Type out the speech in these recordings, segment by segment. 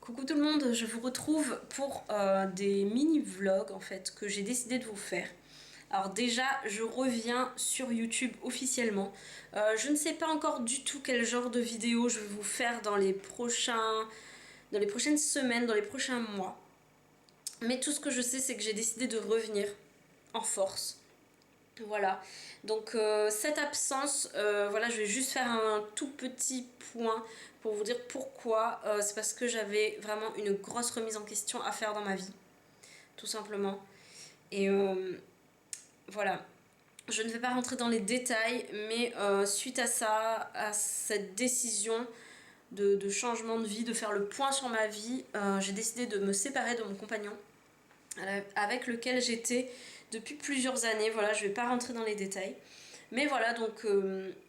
Coucou tout le monde, je vous retrouve pour des mini-vlogs en fait que j'ai décidé de vous faire. Alors déjà, je reviens sur YouTube officiellement. Je ne sais pas encore du tout quel genre de vidéo je vais vous faire dans les prochaines semaines, dans les prochains mois. Mais tout ce que je sais, c'est que j'ai décidé de revenir en force. Voilà, donc cette absence, voilà, je vais juste faire un tout petit point pour vous dire pourquoi. C'est parce que j'avais vraiment une grosse remise en question à faire dans ma vie, tout simplement. Et voilà, je ne vais pas rentrer dans les détails, mais suite à ça, à cette décision de changement de vie, de faire le point sur ma vie, j'ai décidé de me séparer de mon compagnon avec lequel j'étais depuis plusieurs années. Voilà, je vais pas rentrer dans les détails. Mais voilà, donc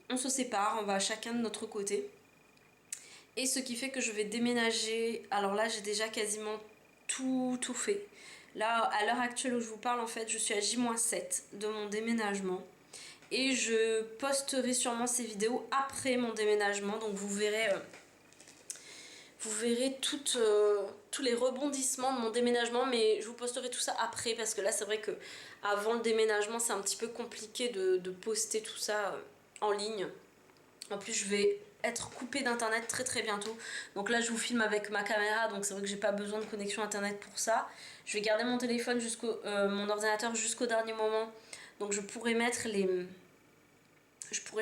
on se sépare, on va chacun de notre côté. Et ce qui fait que je vais déménager. Alors là, j'ai déjà quasiment tout fait. Là, à l'heure actuelle où je vous parle, en fait, je suis à J-7 de mon déménagement. Et je posterai sûrement ces vidéos après mon déménagement. Donc vous verrez tous les rebondissements de mon déménagement, mais je vous posterai tout ça après parce que là c'est vrai que avant le déménagement c'est un petit peu compliqué de poster tout ça en ligne. En plus je vais être coupée d'internet très bientôt, donc là je vous filme avec ma caméra, donc c'est vrai que j'ai pas besoin de connexion internet pour ça. Je vais garder mon téléphone mon ordinateur jusqu'au dernier moment, donc je pourrais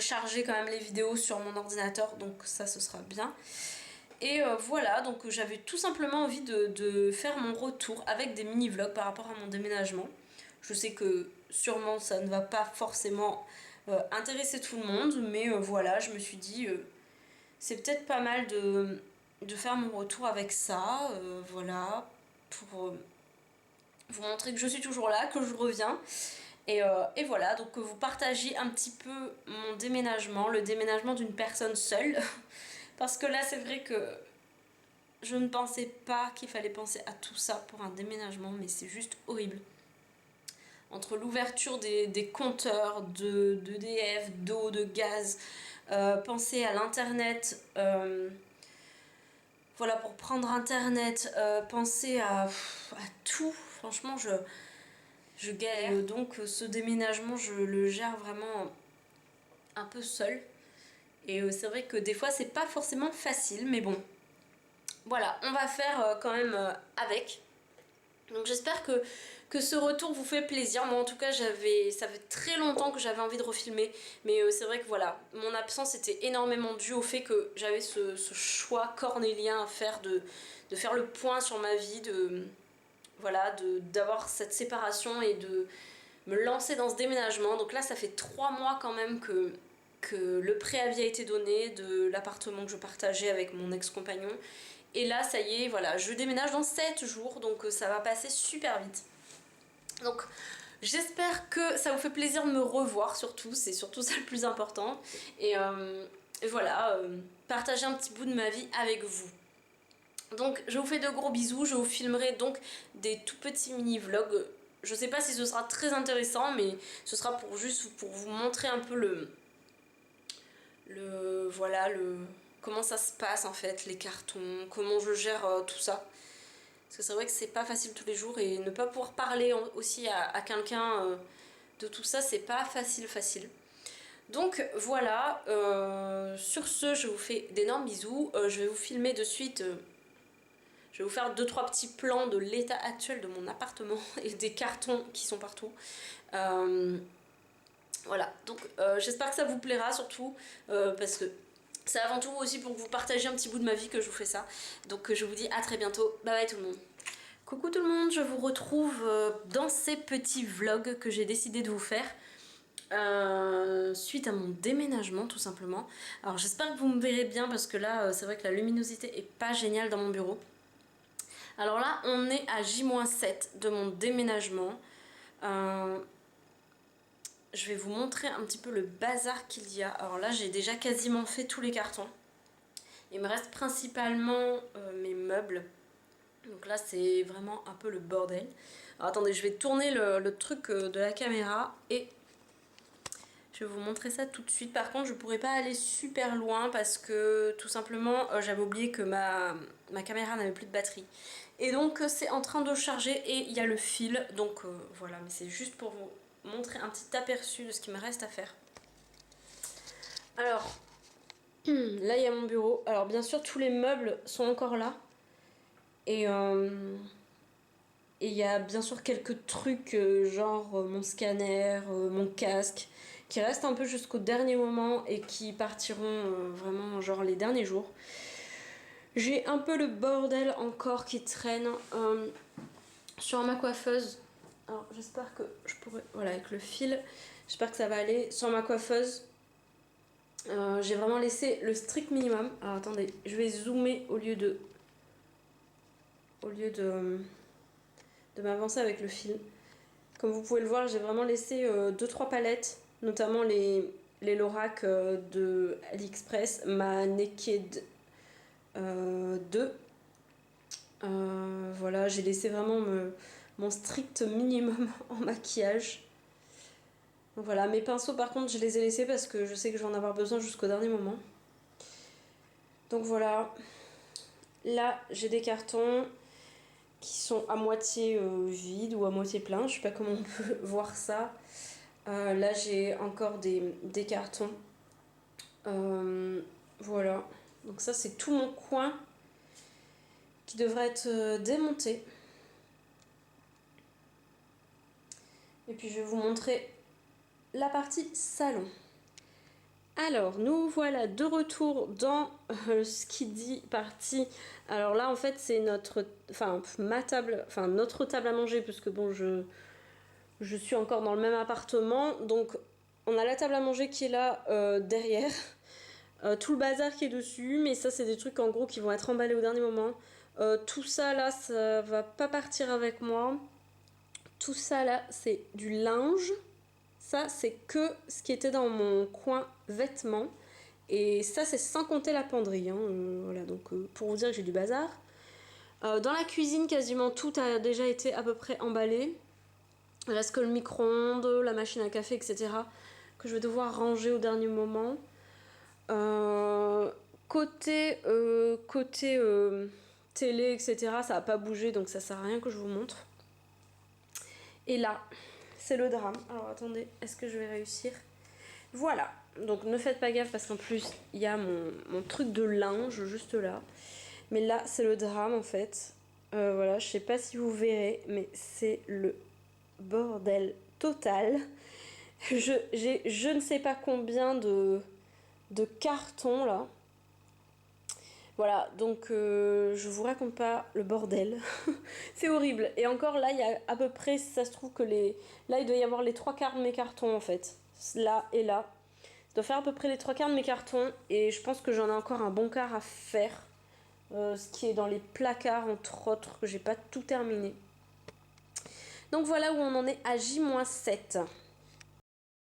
charger quand même les vidéos sur mon ordinateur, donc ça ce sera bien. Et voilà, donc j'avais tout simplement envie de faire mon retour avec des mini-vlogs par rapport à mon déménagement. Je sais que sûrement ça ne va pas forcément intéresser tout le monde, mais voilà, je me suis dit c'est peut-être pas mal de faire mon retour avec ça, voilà, pour vous montrer que je suis toujours là, que je reviens. Et voilà, donc que vous partagiez un petit peu mon déménagement, le déménagement d'une personne seule. Parce que là, c'est vrai que je ne pensais pas qu'il fallait penser à tout ça pour un déménagement, mais c'est juste horrible. Entre l'ouverture des compteurs d'EDF, d'eau, de gaz, penser à l'internet, voilà, pour prendre internet, penser à tout, franchement, je galère. Donc ce déménagement, je le gère vraiment un peu seule. Et c'est vrai que des fois, c'est pas forcément facile, mais bon. Voilà, on va faire quand même avec. Donc j'espère que ce retour vous fait plaisir. Moi en tout cas ça fait très longtemps que j'avais envie de refilmer. Mais c'est vrai que voilà, mon absence était énormément due au fait que j'avais ce choix cornélien à faire de faire le point sur ma vie, voilà, d'avoir cette séparation et de me lancer dans ce déménagement. Donc là ça fait 3 mois quand même que le préavis a été donné de l'appartement que je partageais avec mon ex-compagnon. Et là, ça y est, voilà, je déménage dans 7 jours, donc ça va passer super vite. Donc, j'espère que ça vous fait plaisir de me revoir, surtout, c'est surtout ça le plus important. Et voilà, partager un petit bout de ma vie avec vous. Donc, je vous fais de gros bisous, je vous filmerai donc des tout petits mini-vlogs. Je sais pas si ce sera très intéressant, mais ce sera pour vous montrer un peu voilà, comment ça se passe en fait, les cartons, comment je gère tout ça. Parce que c'est vrai que c'est pas facile tous les jours et ne pas pouvoir parler aussi à quelqu'un de tout ça, c'est pas facile. Donc voilà, sur ce, je vous fais d'énormes bisous. Je vais vous filmer de suite. Je vais vous faire 2-3 petits plans de l'état actuel de mon appartement et des cartons qui sont partout. Voilà, donc j'espère que ça vous plaira surtout parce que c'est avant tout aussi pour que vous partagiez un petit bout de ma vie que je vous fais ça. Donc je vous dis à très bientôt, bye bye tout le monde. Coucou tout le monde, je vous retrouve dans ces petits vlogs que j'ai décidé de vous faire suite à mon déménagement tout simplement. Alors j'espère que vous me verrez bien parce que là c'est vrai que la luminosité est pas géniale dans mon bureau. Alors là on est à J-7 de mon déménagement. Je vais vous montrer un petit peu le bazar qu'il y a. Alors là j'ai déjà quasiment fait tous les cartons. Il me reste principalement mes meubles. Donc là c'est vraiment un peu le bordel. Alors attendez, je vais tourner le truc de la caméra et je Je vais vous montrer ça tout de suite. Par contre, je pourrais pas aller super loin parce que tout simplement, j'avais oublié que ma caméra n'avait plus de batterie. Et donc, c'est en train de charger et il y a le fil. Donc, voilà. Mais c'est juste pour vous montrer un petit aperçu de ce qu'il me reste à faire. Alors, là, il y a mon bureau. Alors, bien sûr, tous les meubles sont encore là. Et il y a bien sûr quelques trucs, genre mon scanner, mon casque, qui restent un peu jusqu'au dernier moment et qui partiront vraiment genre les derniers jours. J'ai un peu le bordel encore qui traîne sur ma coiffeuse. Alors j'espère que je pourrais... Voilà, avec le fil, j'espère que ça va aller. Sur ma coiffeuse, j'ai vraiment laissé le strict minimum. Alors attendez, je vais zoomer au lieu de m'avancer avec le fil. Comme vous pouvez le voir, j'ai vraiment laissé 2-3 palettes, notamment les Lorac de AliExpress, ma Naked 2. Voilà, j'ai laissé vraiment mon strict minimum en maquillage. Donc voilà, mes pinceaux par contre, je les ai laissés parce que je sais que je vais en avoir besoin jusqu'au dernier moment. Donc voilà, là j'ai des cartons qui sont à moitié vides ou à moitié pleins, je sais pas comment on peut voir ça. Là j'ai encore des cartons. Voilà, donc ça c'est tout mon coin qui devrait être démonté. Et puis je vais vous montrer la partie salon. Alors nous voilà de retour dans ce qui dit partie. Alors là en fait c'est notre table à manger, puisque bon je suis encore dans le même appartement, donc on a la table à manger qui est là derrière, tout le bazar qui est dessus, mais ça c'est des trucs en gros qui vont être emballés au dernier moment. Tout ça là, ça va pas partir avec moi. Tout ça là, c'est du linge. Ça, c'est que ce qui était dans mon coin vêtements. Et ça, c'est sans compter la penderie. Hein. Voilà, donc pour vous dire que j'ai du bazar. Dans la cuisine, quasiment tout a déjà été à peu près emballé. Il reste que le micro-ondes, la machine à café, etc. que je vais devoir ranger au dernier moment. Côté télé, etc., ça n'a pas bougé, donc ça sert à rien que je vous montre. Et là, c'est le drame. Alors attendez, est-ce que je vais réussir? Voilà, donc ne faites pas gaffe parce qu'en plus, il y a mon truc de linge juste là. Mais là, c'est le drame en fait. Voilà, je sais pas si vous verrez, mais c'est le bordel total. J'ai je ne sais pas combien de cartons là. Voilà, donc je vous raconte pas le bordel. C'est horrible. Et encore là, il y a à peu près, ça se trouve que là, il doit y avoir les 3/4 de mes cartons en fait. Là et là. Ça doit faire à peu près les 3/4 de mes cartons. Et je pense que j'en ai encore un bon quart à faire. Ce qui est dans les placards entre autres, que j'ai pas tout terminé. Donc voilà où on en est à J-7.